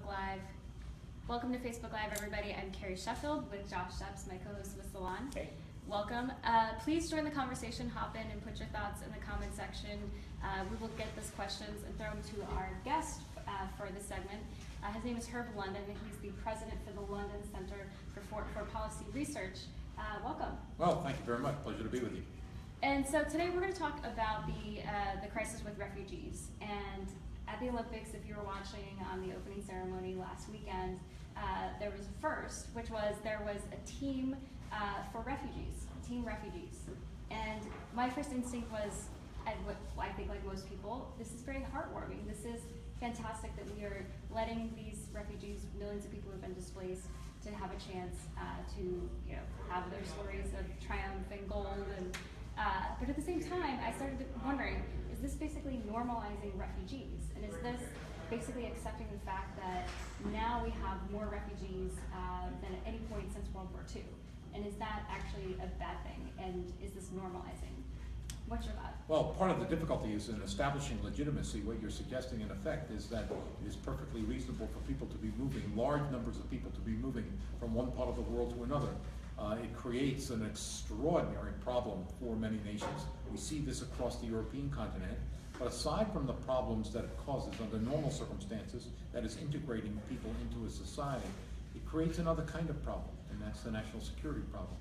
Live. Welcome to Facebook Live, everybody. I'm Carrie Sheffield with Josh Sheps, my co-host with Salon. Hey. Welcome. Please join the conversation, hop in and put your thoughts in the comment section. We will get those questions and throw them to our guest for this segment. His name is Herb London, and he's the president for the London Center for Policy Research. Welcome. Well, thank you very much. Pleasure to be with you. And so today we're going to talk about the crisis with refugees. And at the Olympics, if you were watching on the opening ceremony last weekend, there was a first, which was there was a team for refugees, Team Refugees. And my first instinct was, I think like most people, this is very heartwarming. This is fantastic that we are letting these refugees, millions of people who have been displaced, to have a chance to have their stories of triumph and gold. And but at the same time, I started wondering, is this basically normalizing refugees? And is this basically accepting the fact that now we have more refugees than at any point since World War II? And is that actually a bad thing? And is this normalizing? What's your thought? Well, part of the difficulty is in establishing legitimacy. What you're suggesting, in effect, is that it is perfectly reasonable for people to be moving, large numbers of people to be moving from one part of the world to another. It creates an extraordinary problem for many nations. We see this across the European continent. But aside from the problems that it causes under normal circumstances, that is integrating people into a society, it creates another kind of problem, and that's the national security problem.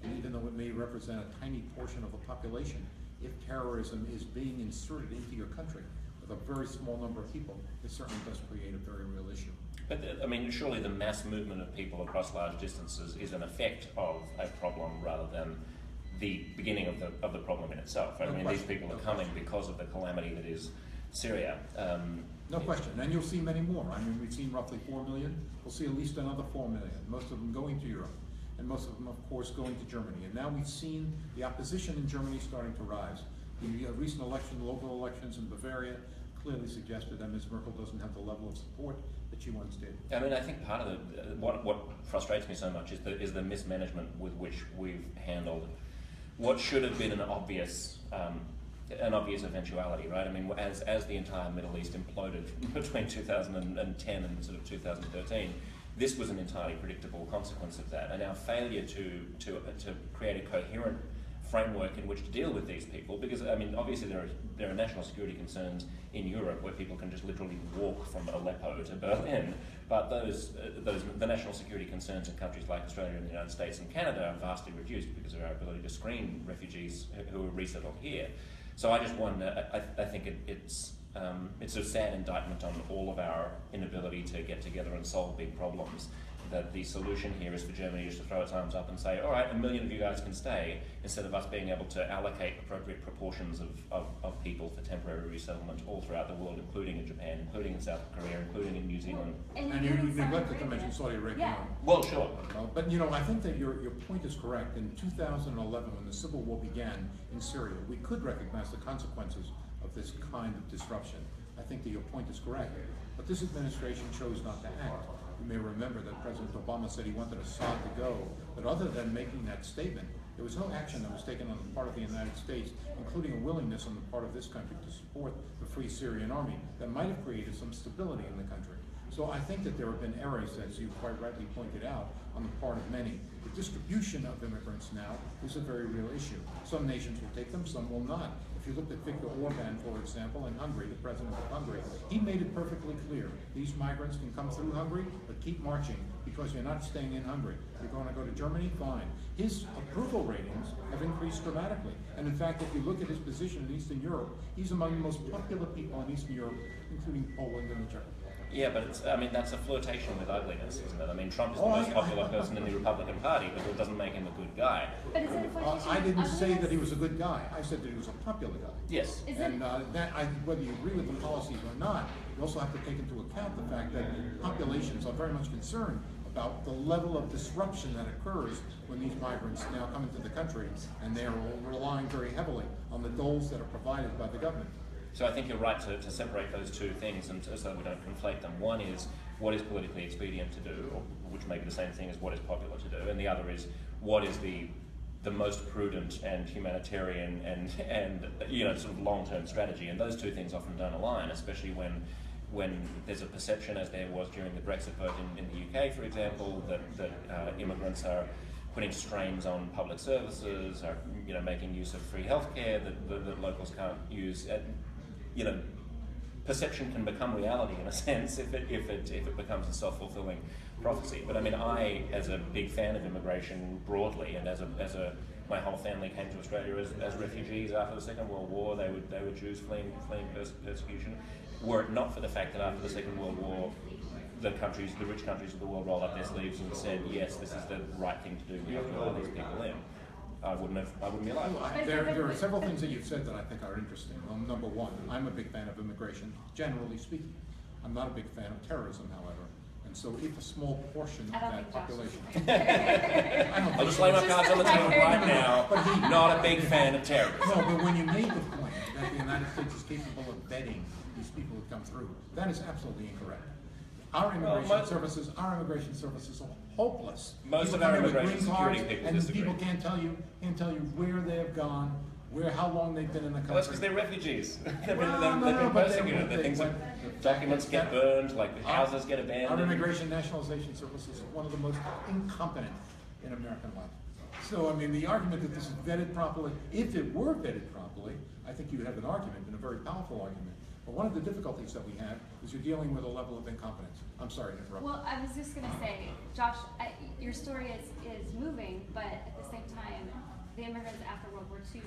And even though it may represent a tiny portion of the population, if terrorism is being inserted into your country with a very small number of people, it certainly does create a very real issue. But I mean, surely the mass movement of people across large distances is an effect of a problem rather than the beginning of the problem in itself. Right? No I mean, question. these people are coming because of the calamity that is Syria. No question, and you'll see many more. I mean, we've seen roughly 4 million. We'll see at least another 4 million, most of them going to Europe, and most of them, of course, going to Germany. And now we've seen the opposition in Germany starting to rise. The recent election, local elections in Bavaria, clearly suggested that Ms. Merkel doesn't have the level of support that she once did. I mean, I think part of what frustrates me so much is the mismanagement with which we've handled what should have been an obvious eventuality, right? I mean, as the entire Middle East imploded between 2010 and sort of 2013, this was an entirely predictable consequence of that. And our failure to create a coherent framework in which to deal with these people, because I mean, obviously there are national security concerns in Europe where people can just literally walk from Aleppo to Berlin, but the national security concerns in countries like Australia and the United States and Canada are vastly reduced because of our ability to screen refugees who are resettled here. So I just wonder, I think it's a sad indictment on all of our inability to get together and solve big problems. That the solution here is for Germany just to throw its arms up and say, all right, 1 million of you guys can stay, instead of us being able to allocate appropriate proportions of people for temporary resettlement all throughout the world, including in Japan, including in South Korea, including in New Zealand. And you neglected to mention Saudi Arabia. Yeah. Well, sure. But I think that your point is correct. In 2011, when the civil war began in Syria, we could recognize the consequences of this kind of disruption. I think that your point is correct. But this administration chose not to act. You may remember that President Obama said he wanted Assad to go, but other than making that statement, there was no action that was taken on the part of the United States, including a willingness on the part of this country to support the Free Syrian Army that might have created some stability in the country. So I think that there have been errors, as you quite rightly pointed out, on the part of many. The distribution of immigrants now is a very real issue. Some nations will take them, some will not. If you looked at Viktor Orban, for example, in Hungary, the president of Hungary, he made it perfectly clear. These migrants can come through Hungary, but keep marching because you're not staying in Hungary. You're going to go to Germany, fine. His approval ratings have increased dramatically. And in fact, if you look at his position in Eastern Europe, he's among the most popular people in Eastern Europe, including Poland and the Czech Republic. Yeah, but I mean, that's a flirtation with ugliness, isn't it? I mean, Trump is the most popular person in the Republican Party, but it doesn't make him a good guy. But is it a flirtation I didn't with say ugliness? that he was a good guy. I said that he was a popular guy. Yes. Whether you agree with the policies or not, you also have to take into account the fact that populations are very much concerned about the level of disruption that occurs when these migrants now come into the country, and they are relying very heavily on the doles that are provided by the government. So I think you're right to separate those two things and so we don't conflate them. One is what is politically expedient to do, or which may be the same thing as what is popular to do, and the other is what is the most prudent and humanitarian and sort of long-term strategy. And those two things often don't align, especially when when there's a perception, as there was during the Brexit vote in the UK, for example, that immigrants are putting strains on public services, are making use of free healthcare that locals can't use. Perception can become reality in a sense if it becomes a self-fulfilling prophecy. But I mean, I, as a big fan of immigration broadly, and my whole family came to Australia as refugees after the Second World War. They were Jews fleeing persecution. Were it not for the fact that after the Second World War, the rich countries of the world rolled up their sleeves and said, yes, this is the right thing to do. We have to allow these people in. I wouldn't be alive. There are several things that you've said that I think are interesting. Well, number one, I'm a big fan of immigration, generally speaking. I'm not a big fan of terrorism, however. And so if a small portion of that population... I'll just lay my cards on the table right now. Not a big fan of terrorism. No, but when you made the point that the United States is capable of vetting these people who come through, that is absolutely incorrect. Our immigration services are hopeless. Most of our immigration security people disagree. And people can't tell you where they have gone, how long they've been in the country. Well, that's because they're refugees. They've been persecuted. Documents get burned, houses get abandoned. Our Immigration Nationalization Service is one of the most incompetent in American life. So, I mean, the argument that this is vetted properly, if it were vetted properly, I think you would have an argument, and a very powerful argument. But one of the difficulties that we have is you're dealing with a level of incompetence. I'm sorry to interrupt. Well, I was just going to say, Josh, your story is moving, but at the same time, the immigrants after World War II,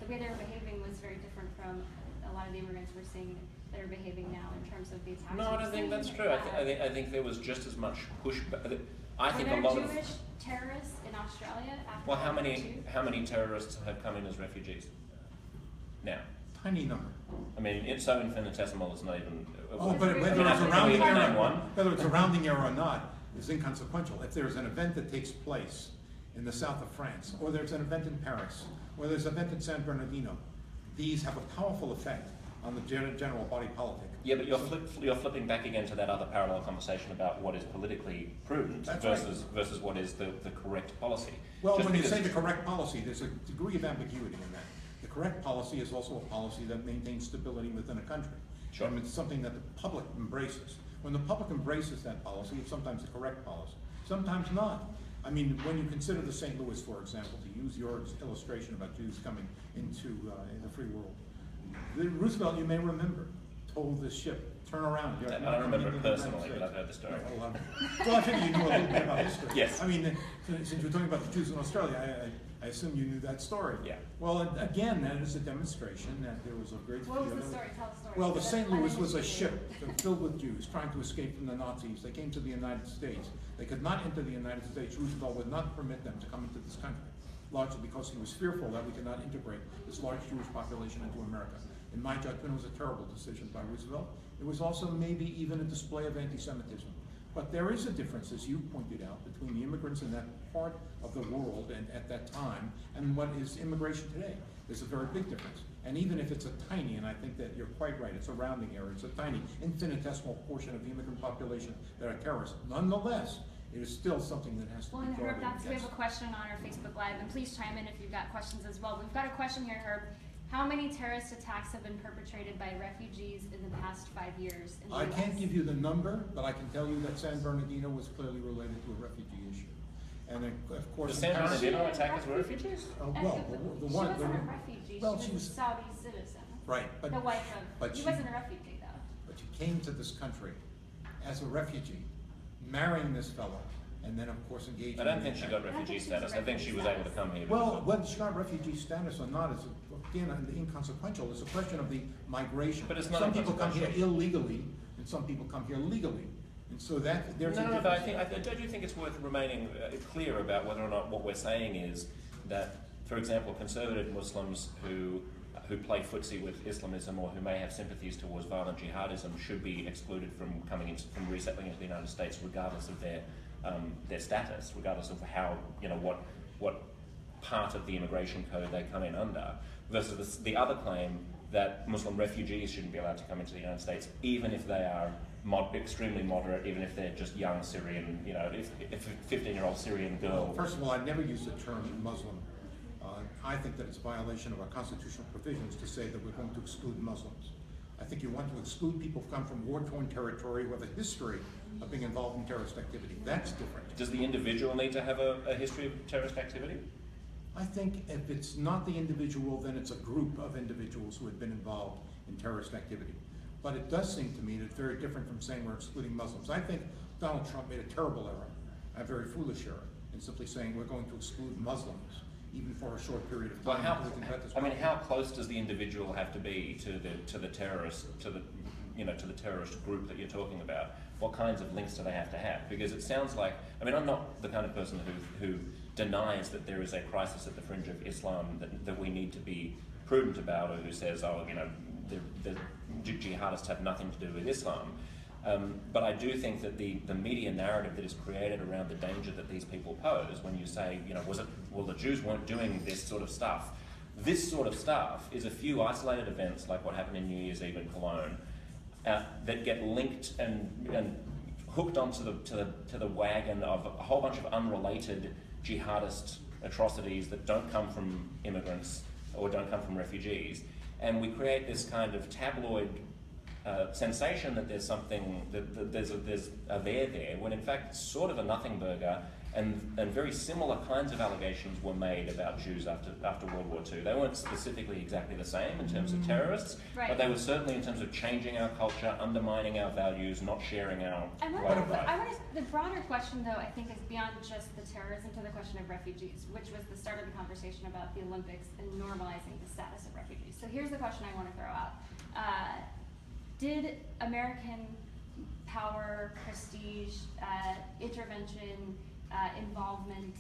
the way they were behaving was very different from a lot of the immigrants we're seeing that are behaving now in terms of the attacks. No, I don't think that's true. I think there was just as much pushback. I think were a there lot Jewish terrorists in Australia after Well, World War II? how many terrorists have come in as refugees now? Tiny number. I mean, it's so infinitesimal, it's not even... Oh, but whether it's a rounding error or not is inconsequential. If there's an event that takes place in the south of France, or there's an event in Paris, or there's an event in San Bernardino, these have a powerful effect on the general body politic. Yeah, but you're flipping back again to that other parallel conversation about what is politically prudent versus what is the correct policy. Well, when you say the correct policy, there's a degree of ambiguity in that. The correct policy is also a policy that maintains stability within a country. Sure. It's something that the public embraces. When the public embraces that policy, it's sometimes the correct policy, sometimes not. I mean, when you consider the St. Louis, for example, to use your illustration about Jews coming into in the free world, Roosevelt, you may remember, told this ship, turn around. I don't remember it personally, but I've heard the story. Well, I figure you knew a little bit about history. Yes. I mean, since you're talking about the Jews in Australia, I assume you knew that story. Yeah. Well, again, that is a demonstration that there was a great... What was the story? Tell the story. Well, the St. Louis was a ship filled with Jews trying to escape from the Nazis. They came to the United States. They could not enter the United States. Roosevelt would not permit them to come into this country, largely because he was fearful that we could not integrate this large Jewish population into America. In my judgment, it was a terrible decision by Roosevelt. It was also maybe even a display of anti-Semitism. But there is a difference, as you pointed out, between the immigrants in that part of the world and at that time and what is immigration today. There's a very big difference. And even if it's a tiny, and I think that you're quite right, it's a rounding error, it's a tiny, infinitesimal portion of the immigrant population that are terrorists. Nonetheless, it is still something that has to be guarded against. We have a question on our Facebook Live, and please chime in if you've got questions as well. We've got a question here, Herb. How many terrorist attacks have been perpetrated by refugees in the past 5 years in the I US? can't give you the number, but I can tell you that San Bernardino was clearly related to a refugee issue. And of course, the San Bernardino attackers were refugees? Well, the one... She wasn't a refugee, well, she was a Saudi citizen. Right, but... The wife of... But she wasn't a refugee, though. But she came to this country as a refugee, marrying this fellow, and then, of course, engaging... I don't think she got refugee status. I think she was able to come here. Well, whether she got refugee status or not is, again, inconsequential. It's a question of the migration. But it's not some people come here illegally, and some people come here legally. And so that there's a difference. But I do think it's worth remaining clear about whether or not what we're saying is that, for example, conservative Muslims who play footsie with Islamism or who may have sympathies towards violent jihadism should be excluded from resettling into the United States, regardless of their status, regardless of how, what part of the immigration code they come in under, versus the other claim that Muslim refugees shouldn't be allowed to come into the United States, even if they are extremely moderate, even if they're just young Syrian, if a 15-year-old Syrian girl... Well, first of all, I'd never use the term Muslim. I think that it's a violation of our constitutional provisions to say that we're going to exclude Muslims. I think you want to exclude people who come from war-torn territory with a history of being involved in terrorist activity. That's different. Does the individual need to have a history of terrorist activity? I think if it's not the individual, then it's a group of individuals who had been involved in terrorist activity. But it does seem to me that it's very different from saying we're excluding Muslims. I think Donald Trump made a terrible error, a very foolish error, in simply saying we're going to exclude Muslims, even for a short period of time. Well, how close does the individual have to be to the terrorist terrorist group that you're talking about? What kinds of links do they have to have? Because it sounds like, I'm not the kind of person who denies that there is a crisis at the fringe of Islam that we need to be prudent about, or who says, the jihadists have nothing to do with Islam. But I do think that the media narrative that is created around the danger that these people pose, when you say, the Jews weren't doing this sort of stuff. This sort of stuff is a few isolated events, like what happened in New Year's Eve in Cologne, that get linked and hooked onto the wagon of a whole bunch of unrelated jihadist atrocities that don't come from immigrants or don't come from refugees, and we create this kind of tabloid sensation that there's something, that there's a there, when in fact it's sort of a nothing burger, and very similar kinds of allegations were made about Jews after World War II. They weren't specifically exactly the same in terms of terrorists, right, but they were certainly in terms of changing our culture, undermining our values, not sharing our way of life. The broader question, though, I think is beyond just the terrorism to the question of refugees, which was the start of the conversation about the Olympics and normalizing the status of refugees. So here's the question I want to throw out. Did American power, prestige, intervention, involvement,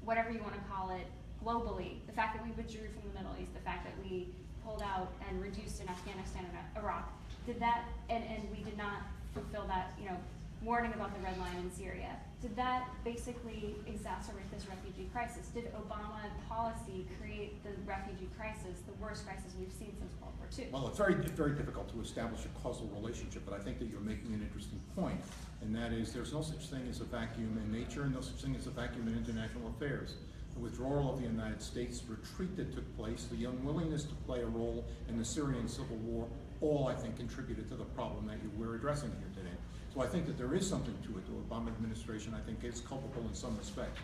whatever you want to call it, globally, the fact that we withdrew from the Middle East, the fact that we pulled out and reduced in Afghanistan and Iraq, did that, and we did not fulfill that, warning about the red line in Syria, did that basically exacerbate this refugee crisis? Did Obama policy create the refugee crisis, the worst crisis we've seen since World War II? Well, it's very, very difficult to establish a causal relationship, but I think that you're making an interesting point, and that is there's no such thing as a vacuum in nature and no such thing as a vacuum in international affairs. The withdrawal of the United States, the retreat that took place, the unwillingness to play a role in the Syrian civil war, all, I think, contributed to the problem that we're addressing here today. So I think that there is something to it. The Obama administration, I think, is culpable in some respect.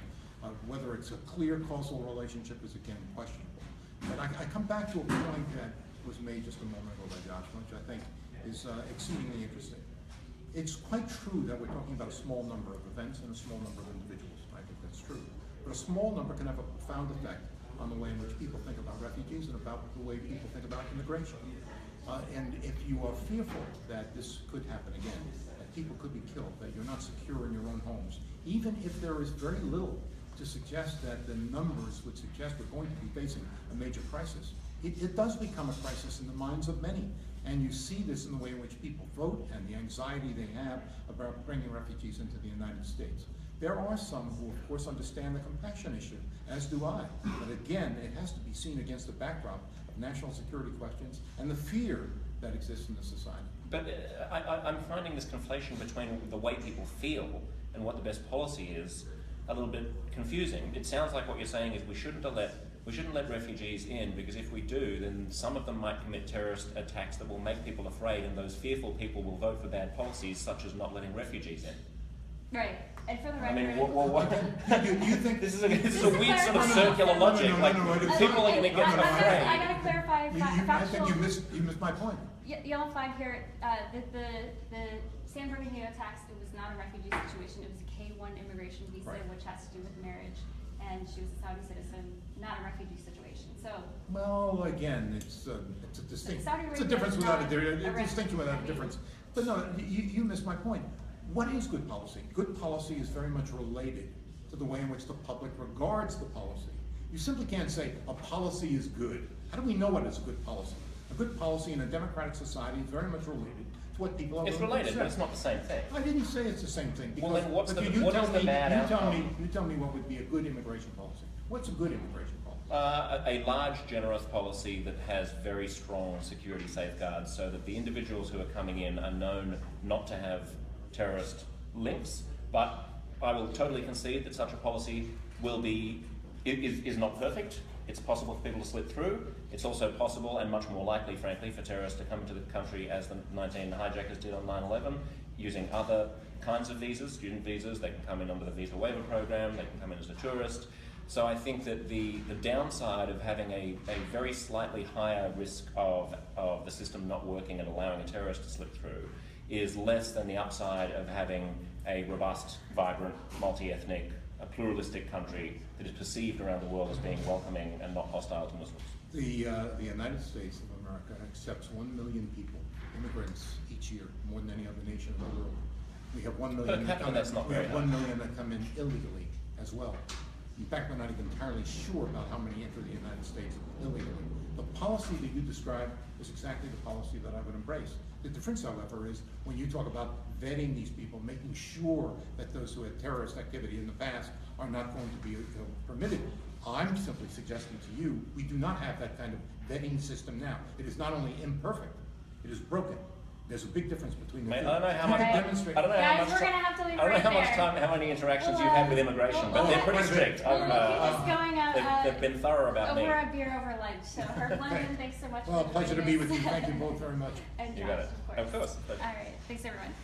Whether it's a clear causal relationship is, again, questionable. But I come back to a point that was made just a moment ago by Josh, which I think is exceedingly interesting. It's quite true that we're talking about a small number of events and a small number of individuals. I think that's true. But a small number can have a profound effect on the way in which people think about refugees and about the way people think about immigration. And if you are fearful that this could happen again, that people could be killed, that you're not secure in your own homes, even if there is very little to suggest that the numbers would suggest we're going to be facing a major crisis, it does become a crisis in the minds of many. And you see this in the way in which people vote and the anxiety they have about bringing refugees into the United States. There are some who, of course, understand the compassion issue, as do I. But again, it has to be seen against the backdrop of national security questions and the fear that exists in the society. But I'm finding this conflation between the way people feel and what the best policy is a little bit confusing. It sounds like what you're saying is we shouldn't let refugees in, because if we do, then some of them might commit terrorist attacks that will make people afraid, and those fearful people will vote for bad policies, such as not letting refugees in. Right. And for the record, Do you think this is a weird sort of circular logic? People are going to get afraid. I got to clarify. I think you missed my point. You'll find here that the San Bernardino tax, it was not a refugee situation. It was a K-1 immigration visa, right, which has to do with marriage, and she was a Saudi citizen, not a refugee situation. So. Well, again, it's a distinction. It's a difference without a distinction without a difference. But no, you missed my point. What is good policy? Good policy is very much related to the way in which the public regards the policy. You simply can't say a policy is good. How do we know what is a good policy? A good policy in a democratic society is very much related to what people are. It's related, but it's not the same thing. I didn't say it's the same thing. Well, then what is the bad outcome? You tell me what would be a good immigration policy. What's a good immigration policy? A large, generous policy that has very strong security safeguards, so that the individuals who are coming in are known not to have terrorist links. But I will totally concede that such a policy is not perfect. It's possible for people to slip through. It's also possible, and much more likely, frankly, for terrorists to come into the country as the 19 hijackers did on 9/11, using other kinds of visas, student visas. They can come in under the visa waiver program. They can come in as a tourist. So I think that the downside of having a very slightly higher risk of the system not working and allowing a terrorist to slip through is less than the upside of having a robust, vibrant, multi-ethnic, a pluralistic country that is perceived around the world as being welcoming and not hostile to Muslims. The United States of America accepts 1 million people, immigrants, each year, more than any other nation in the world. We have 1 million. Per capita, that's not very high. 1 million that come in illegally as well. In fact, we're not even entirely sure about how many enter the United States illegally. The policy that you described is exactly the policy that I would embrace. The difference, however, is when you talk about vetting these people, making sure that those who had terrorist activity in the past are not going to be permitted. I'm simply suggesting to you, we do not have that kind of vetting system now. It is not only imperfect, it is broken. There's a big difference between the two. I don't know how much. Demonstrate. I don't know Guys, how much. we're gonna have to leave I don't know right how much there. time, how many interactions you've had with immigration, but they're pretty strict. We'll keep this going They've been thorough about me. over a beer over lunch. So, Herb London, thanks so much. Well, for pleasure to joining be us. with you. Thank you both very much. And You Josh, got it. of course. Of course. All right. Thanks, everyone.